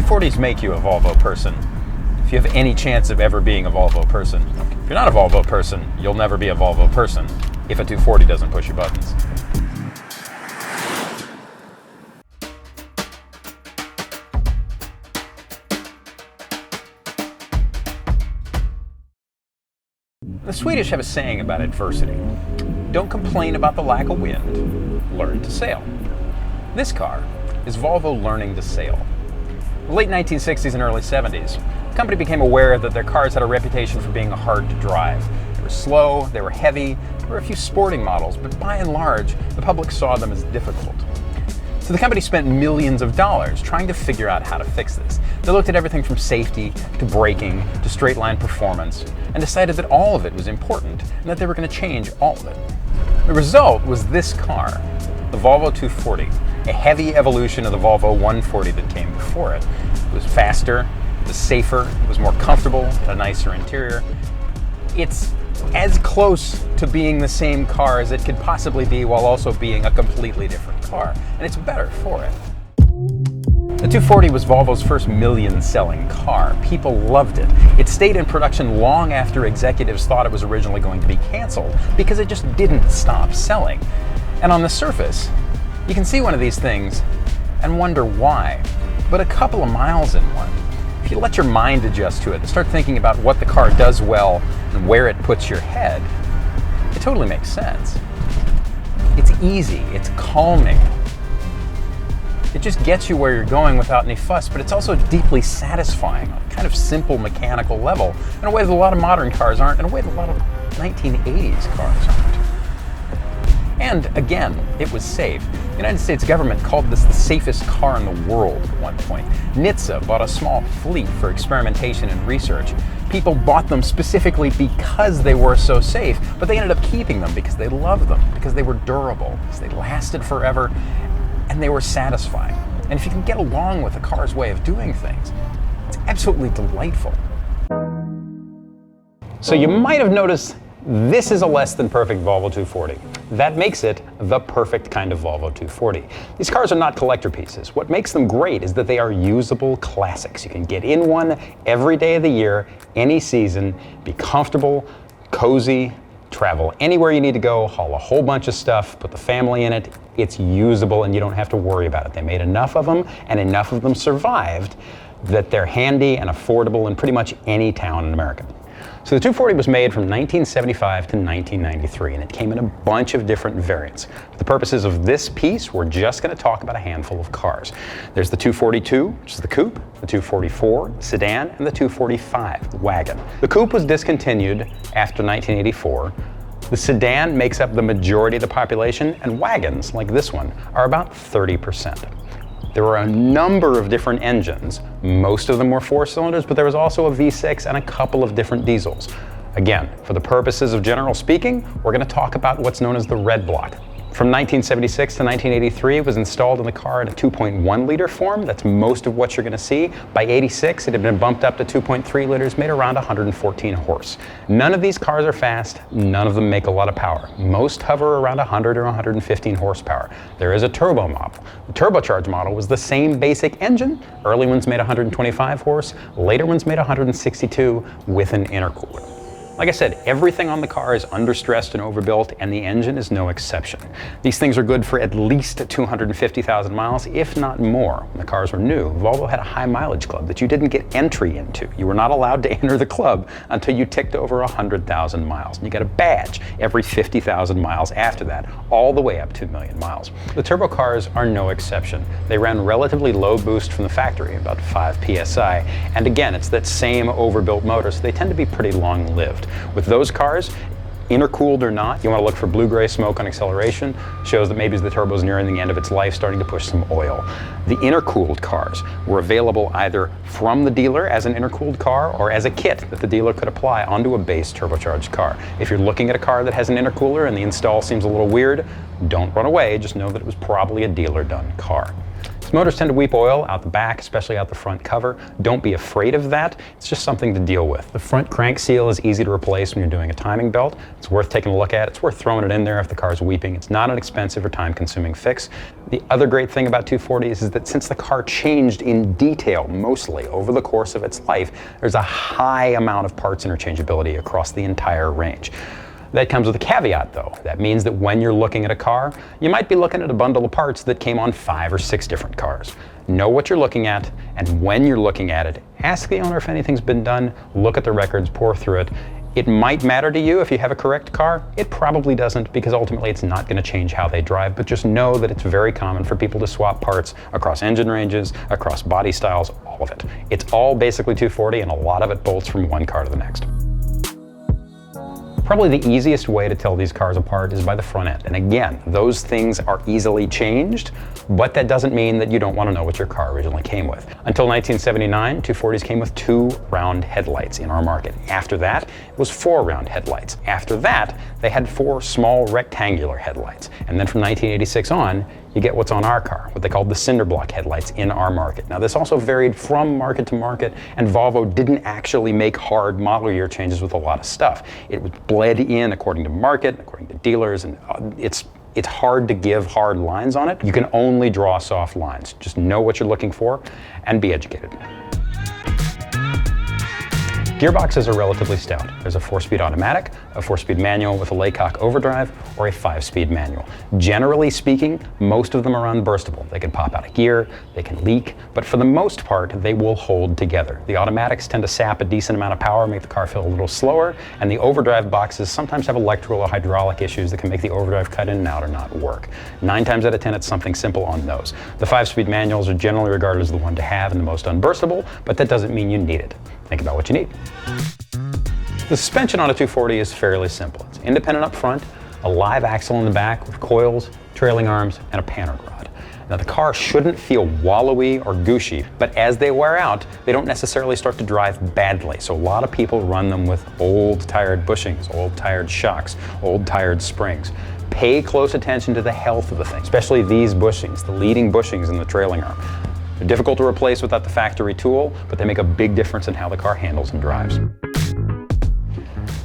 240s make you a Volvo person. If you have any chance of ever being a Volvo person. If you're not a Volvo person, you'll never be a Volvo person if a 240 doesn't push your buttons. The Swedish have a saying about adversity. Don't complain about the lack of wind, learn to sail. This car is Volvo learning to sail. In the late 1960s and early 70s, the company became aware that their cars had a reputation for being hard to drive. They were slow, they were heavy, there were a few sporting models, but by and large, the public saw them as difficult. So the company spent millions of dollars trying to figure out how to fix this. They looked at everything from safety to braking to straight line performance and decided that all of it was important and that they were going to change all of it. The result was this car, the Volvo 240, a heavy evolution of the Volvo 140 that came before it. It was faster, it was safer, it was more comfortable, it had a nicer interior. It's as close to being the same car as it could possibly be while also being a completely different car, and it's better for it. The 240 was Volvo's first million-selling car. People loved it. It stayed in production long after executives thought it was originally going to be canceled because it just didn't stop selling. And on the surface, you can see one of these things and wonder why. But a couple of miles in one, if you let your mind adjust to it and start thinking about what the car does well and where it puts your head, it totally makes sense. It's easy, it's calming. It just gets you where you're going without any fuss, but it's also deeply satisfying on a kind of simple mechanical level in a way that a lot of modern cars aren't, in a way that a lot of 1980s cars aren't. And again, it was safe. The United States government called this the safest car in the world at one point. NHTSA bought a small fleet for experimentation and research. People bought them specifically because they were so safe, but they ended up keeping them because they loved them, because they were durable, because they lasted forever, and they were satisfying. And if you can get along with the car's way of doing things, it's absolutely delightful. So you might have noticed this is a less than perfect Volvo 240. That makes it the perfect kind of Volvo 240. These cars are not collector pieces. What makes them great is that they are usable classics. You can get in one every day of the year, any season, be comfortable, cozy, travel anywhere you need to go, haul a whole bunch of stuff, put the family in it. It's usable and you don't have to worry about it. They made enough of them and enough of them survived that they're handy and affordable in pretty much any town in America. So the 240 was made from 1975 to 1993, and it came in a bunch of different variants. For the purposes of this piece, we're just going to talk about a handful of cars. There's the 242, which is the coupe, the 244, the sedan, and the 245, the wagon. The coupe was discontinued after 1984. The sedan makes up the majority of the population, and wagons, like this one, are about 30%. There were a number of different engines. Most of them were 4 cylinders, but there was also a V6 and a couple of different diesels. Again, for the purposes of general speaking, we're going to talk about what's known as the red block. From 1976 to 1983, it was installed in the car in a 2.1 liter form. That's most of what you're going to see. By 86, it had been bumped up to 2.3 liters, made around 114 horse. None of these cars are fast. None of them make a lot of power. Most hover around 100 or 115 horsepower. There is a turbo model. The turbocharged model was the same basic engine. Early ones made 125 horse. Later ones made 162 with an intercooler. Like I said, everything on the car is understressed and overbuilt, and the engine is no exception. These things are good for at least 250,000 miles, if not more. When the cars were new, Volvo had a high mileage club that you didn't get entry into. You were not allowed to enter the club until you ticked over 100,000 miles. And you got a badge every 50,000 miles after that, all the way up to 2 million miles. The turbo cars are no exception. They ran relatively low boost from the factory, about 5 PSI. And again, it's that same overbuilt motor, so they tend to be pretty long-lived. With those cars, intercooled or not, you want to look for blue-gray smoke on acceleration. Shows that maybe the turbo's nearing the end of its life, starting to push some oil. The intercooled cars were available either from the dealer as an intercooled car or as a kit that the dealer could apply onto a base turbocharged car. If you're looking at a car that has an intercooler and the install seems a little weird, don't run away. Just know that it was probably a dealer-done car. Most motors tend to weep oil out the back, especially out the front cover. Don't be afraid of that. It's just something to deal with. The front crank seal is easy to replace when you're doing a timing belt. It's worth taking a look at. It's worth throwing it in there if the car's weeping. It's not an expensive or time-consuming fix. The other great thing about 240s is that since the car changed in detail mostly over the course of its life, there's a high amount of parts interchangeability across the entire range. That comes with a caveat though. That means that when you're looking at a car, you might be looking at a bundle of parts that came on 5 or 6 different cars. Know what you're looking at, and when you're looking at it, ask the owner if anything's been done, look at the records, pour through it. It might matter to you if you have a correct car. It probably doesn't, because ultimately it's not going to change how they drive, but just know that it's very common for people to swap parts across engine ranges, across body styles, all of it. It's all basically 240, and a lot of it bolts from one car to the next. Probably the easiest way to tell these cars apart is by the front end. And again, those things are easily changed, but that doesn't mean that you don't want to know what your car originally came with. Until 1979, 240s came with 2 round headlights in our market. After that, it was 4 round headlights. After that, they had 4 small rectangular headlights. And then from 1986 on, you get what's on our car, what they called the cinder block headlights in our market. Now this also varied from market to market, and Volvo didn't actually make hard model year changes with a lot of stuff. It was bled in according to market, according to dealers, and it's hard to give hard lines on it. You can only draw soft lines. Just know what you're looking for and be educated. Gearboxes are relatively stout. There's a 4-speed automatic, a 4-speed manual with a Laycock overdrive, or a 5-speed manual. Generally speaking, most of them are unburstable. They can pop out of gear, they can leak, but for the most part, they will hold together. The automatics tend to sap a decent amount of power, make the car feel a little slower, and the overdrive boxes sometimes have electrical or hydraulic issues that can make the overdrive cut in and out or not work. 9 times out of 10, it's something simple on those. The 5-speed manuals are generally regarded as the one to have and the most unburstable, but that doesn't mean you need it. Think about what you need. The suspension on a 240 is fairly simple. It's independent up front, a live axle in the back with coils, trailing arms, and a panel rod. Now the car shouldn't feel wallowy or gushy, but as they wear out, they don't necessarily start to drive badly. So a lot of people run them with old tired bushings, old tired shocks, old tired springs. Pay close attention to the health of the thing, especially these bushings, the leading bushings in the trailing arm. They're difficult to replace without the factory tool, but they make a big difference in how the car handles and drives.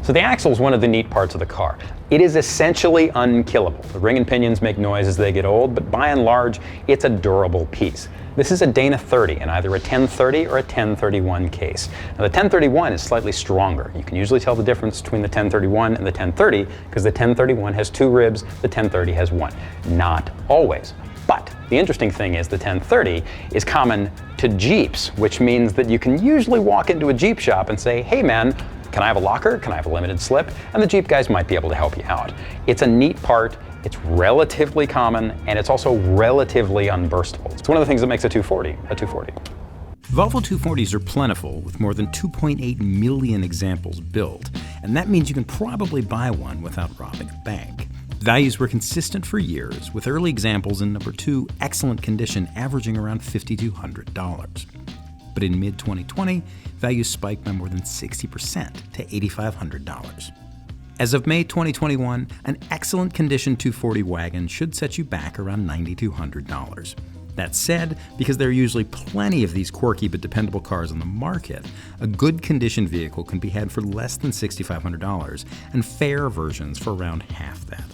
So the axle is one of the neat parts of the car. It is essentially unkillable. The ring and pinions make noise as they get old, but by and large, it's a durable piece. This is a Dana 30 in either a 1030 or a 1031 case. Now the 1031 is slightly stronger. You can usually tell the difference between the 1031 and the 1030 because the 1031 has 2 ribs, the 1030 has 1. Not always. But the interesting thing is the 1030 is common to Jeeps, which means that you can usually walk into a Jeep shop and say, hey man, can I have a locker? Can I have a limited slip? And the Jeep guys might be able to help you out. It's a neat part, it's relatively common, and it's also relatively unburstable. It's one of the things that makes a 240 a 240. Volvo 240s are plentiful, with more than 2.8 million examples built, and that means you can probably buy one without robbing a bank. Values were consistent for years, with early examples in number 2 excellent condition averaging around $5,200. But in mid-2020, values spiked by more than 60% to $8,500. As of May 2021, an excellent condition 240 wagon should set you back around $9,200. That said, because there are usually plenty of these quirky but dependable cars on the market, a good condition vehicle can be had for less than $6,500 and fair versions for around half that.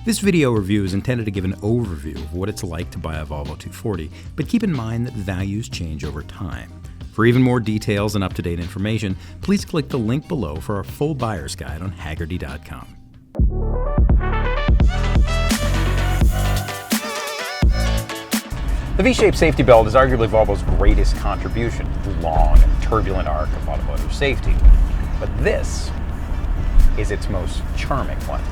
This video review is intended to give an overview of what it's like to buy a Volvo 240, but keep in mind that values change over time. For even more details and up-to-date information, please click the link below for our full buyer's guide on Hagerty.com. The V-shaped safety belt is arguably Volvo's greatest contribution to the long and turbulent arc of automotive safety. But this is its most charming one.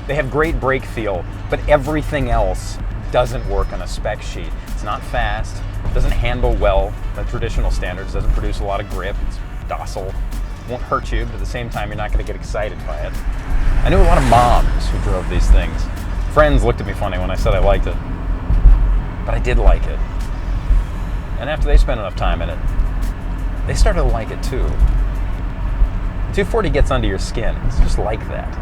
They have great brake feel, but everything else doesn't work on a spec sheet. It's not fast, doesn't handle well by traditional standards, doesn't produce a lot of grip, it's docile, won't hurt you, but at the same time you're not going to get excited by it. I knew a lot of moms who drove these things. Friends looked at me funny when I said I liked it, but I did like it. And after they spent enough time in it, they started to like it too. 240 gets under your skin, it's just like that.